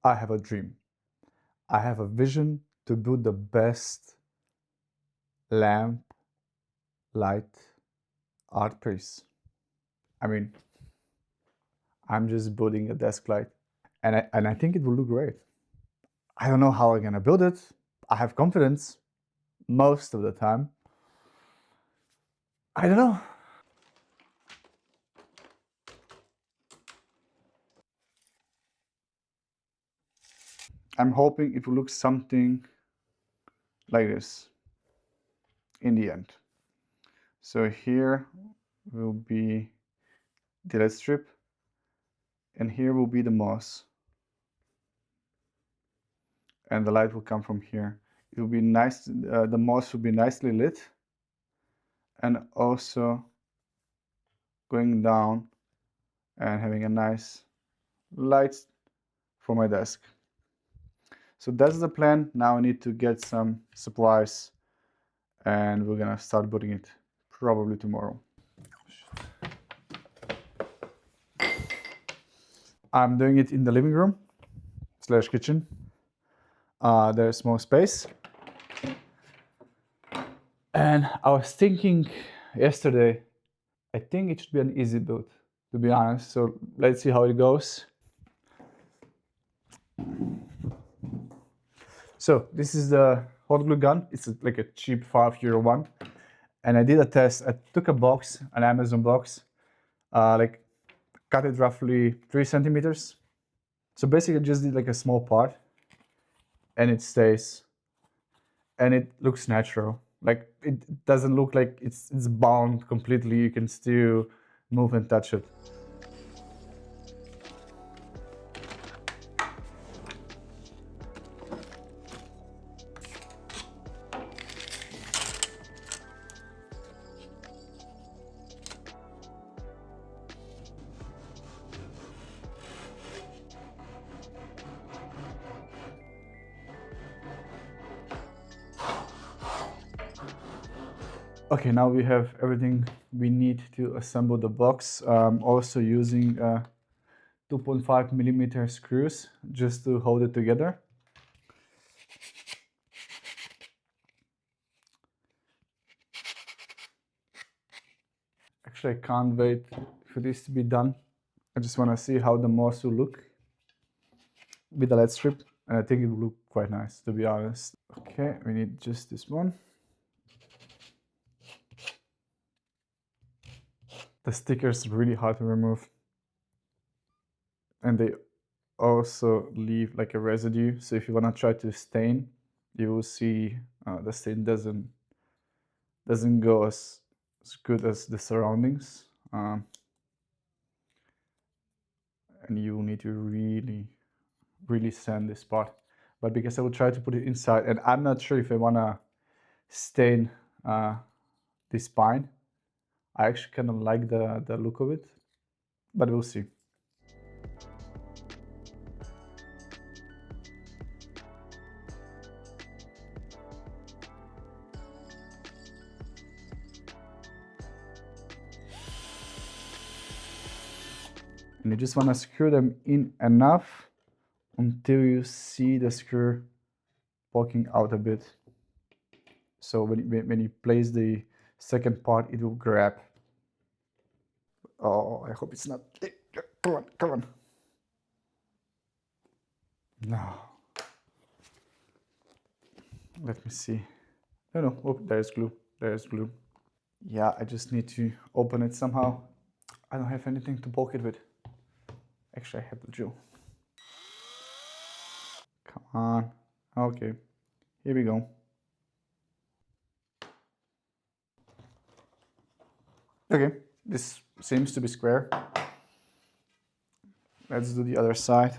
I have a dream. I have a vision to build the best lamp light art piece. I mean, I'm just building a desk light, and I think it will look great. I don't know how I'm gonna build it. I have confidence most of the time. I don't know. I'm hoping it will look something like this in the end. So here will be the LED strip, and here will be the moss, and the light will come from here. It will be nice. The moss will be nicely lit, and also going down and having a nice light for my desk. So that's the plan. Now I need to get some supplies, and we're gonna start building it probably tomorrow. I'm doing it in the living room / kitchen. There's more space. And I was thinking yesterday, I think it should be an easy build, to be honest. So let's see how it goes. So this is the hot glue gun. It's like a cheap €5 one. And I did a test. I took a box, an Amazon box, like cut it roughly 3 centimeters. So basically I just did like a small part, and it stays, and it looks natural. Like it doesn't look like it's bound completely. You can still move and touch it. Okay, now we have everything we need to assemble the box. Also using 2.5 millimeter screws just to hold it together. Actually, I can't wait for this to be done. I just want to see how the moss will look with the LED strip, and I think it will look quite nice, to be honest. Okay, we need just this one. The sticker is really hard to remove, and they also leave like a residue. So if you want to try to stain, you will see the stain doesn't go as good as the surroundings, and you will need to really sand this part. But because I will try to put it inside, and I'm not sure if I want to stain this spine. I actually kind of like the look of it, but we'll see. And you just want to screw them in enough until you see the screw poking out a bit. So when you place the second part, it will grab. Oh, I hope it's not. Come on, come on. No. Let me see. No, oh, there's glue. There's glue. Yeah, I just need to open it somehow. I don't have anything to poke it with. Actually, I have the drill. Come on. Okay, here we go. Okay, this seems to be square. Let's do the other side.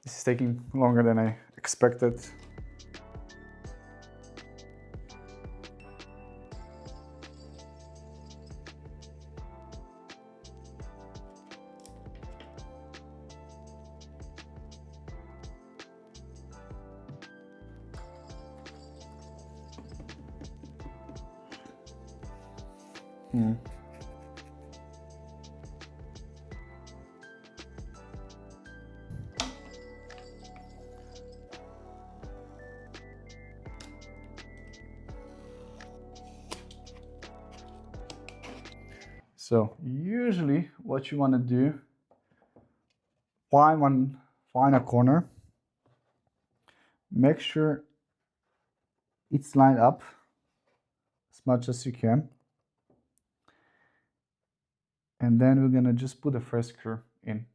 This is taking longer than I expected. So usually what you want to do, find a corner, make sure it's lined up as much as you can, and then we're gonna just put the first screw in.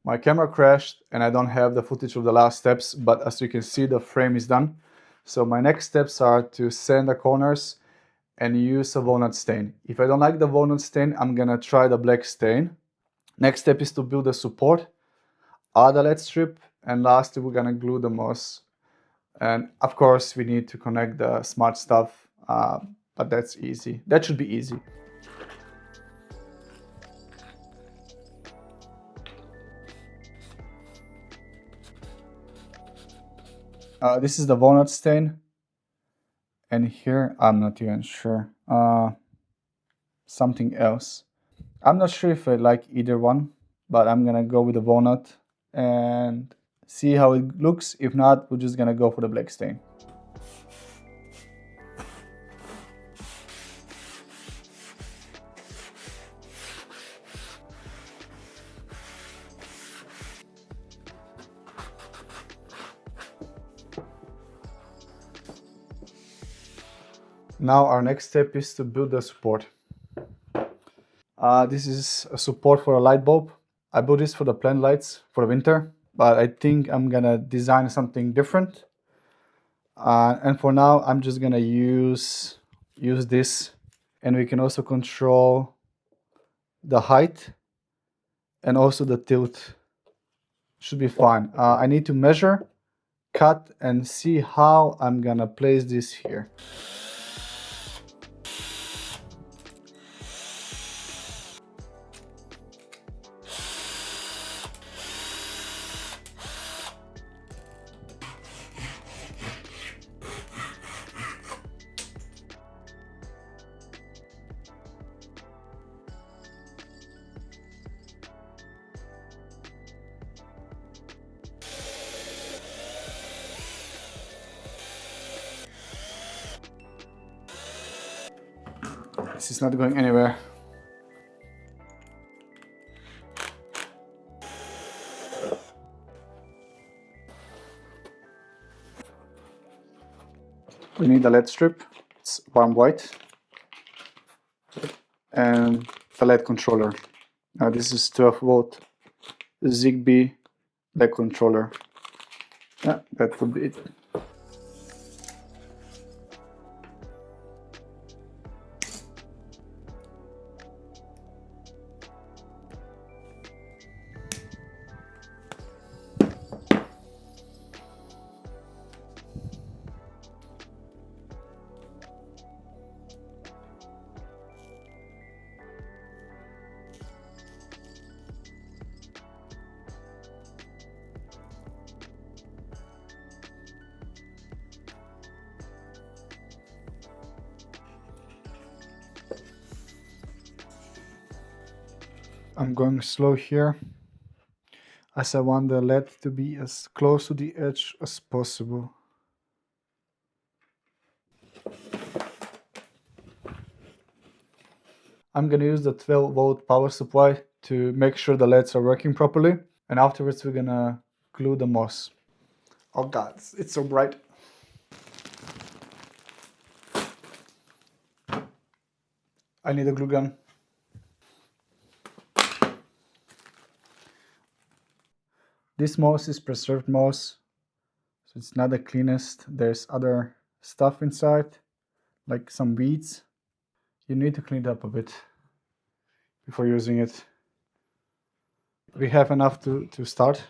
My camera crashed and I don't have the footage of the last steps, but as you can see, the frame is done. So my next steps are to sand the corners and use a walnut stain. If I don't like the walnut stain, I'm gonna try the black stain. Next step is to build a support, add a LED strip, and lastly we're gonna glue the moss. And of course we need to connect the smart stuff, but that's easy. That should be easy. This is the walnut stain, and here I'm not even sure. Something else. I'm not sure if I like either one, but I'm gonna go with the walnut and see how it looks. If not, we're just gonna go for the black stain. Now our next step is to build the support. This is a support for a light bulb. I built this for the plant lights for the winter, but I think I'm gonna design something different. And for now, I'm just gonna use this, and we can also control the height and also the tilt. Should be fine. I need to measure, cut, and see how I'm gonna place this here. This is not going anywhere. We need a LED strip. It's warm white. And the LED controller. Now this is 12-volt Zigbee LED controller. Yeah, that would be it. I'm going slow here, as I want the LED to be as close to the edge as possible. I'm gonna use the 12-volt power supply to make sure the LEDs are working properly, and afterwards we're gonna glue the moss. Oh god, it's so bright. I need a glue gun. This moss is preserved moss, so it's not the cleanest. There's other stuff inside, like some weeds. You need to clean it up a bit before using it. We have enough to start.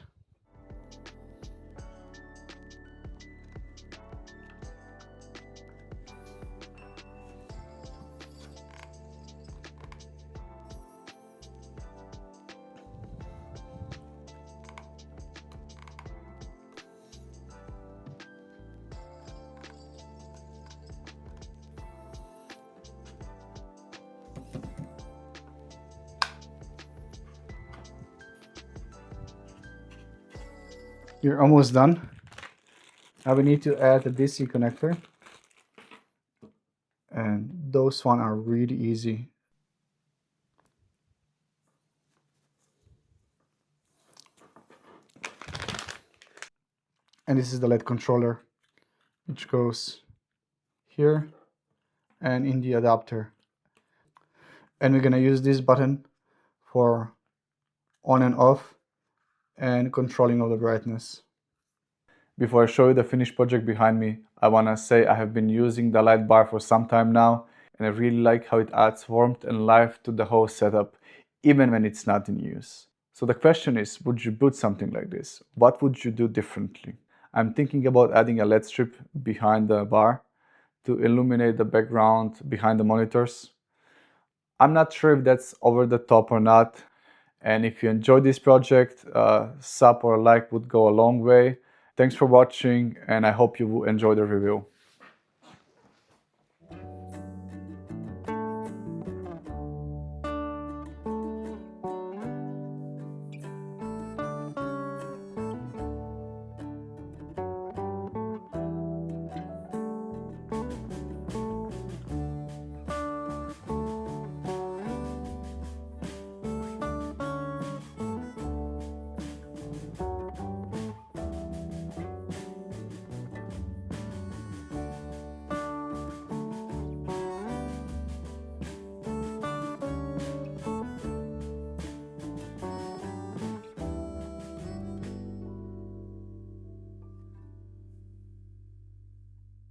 You're almost done. Now we need to add the DC connector. those ones are really easy. And this is the LED controller, which goes here and in the adapter. And we're gonna use this button for on and off and controlling of the brightness. Before I show you the finished project behind me, I wanna say I have been using the light bar for some time now, and I really like how it adds warmth and life to the whole setup, even when it's not in use. So the question is, would you build something like this? What would you do differently? I'm thinking about adding a LED strip behind the bar to illuminate the background behind the monitors. I'm not sure if that's over the top or not. And if you enjoyed this project, sub or like would go a long way. Thanks for watching, and I hope you will enjoy the review.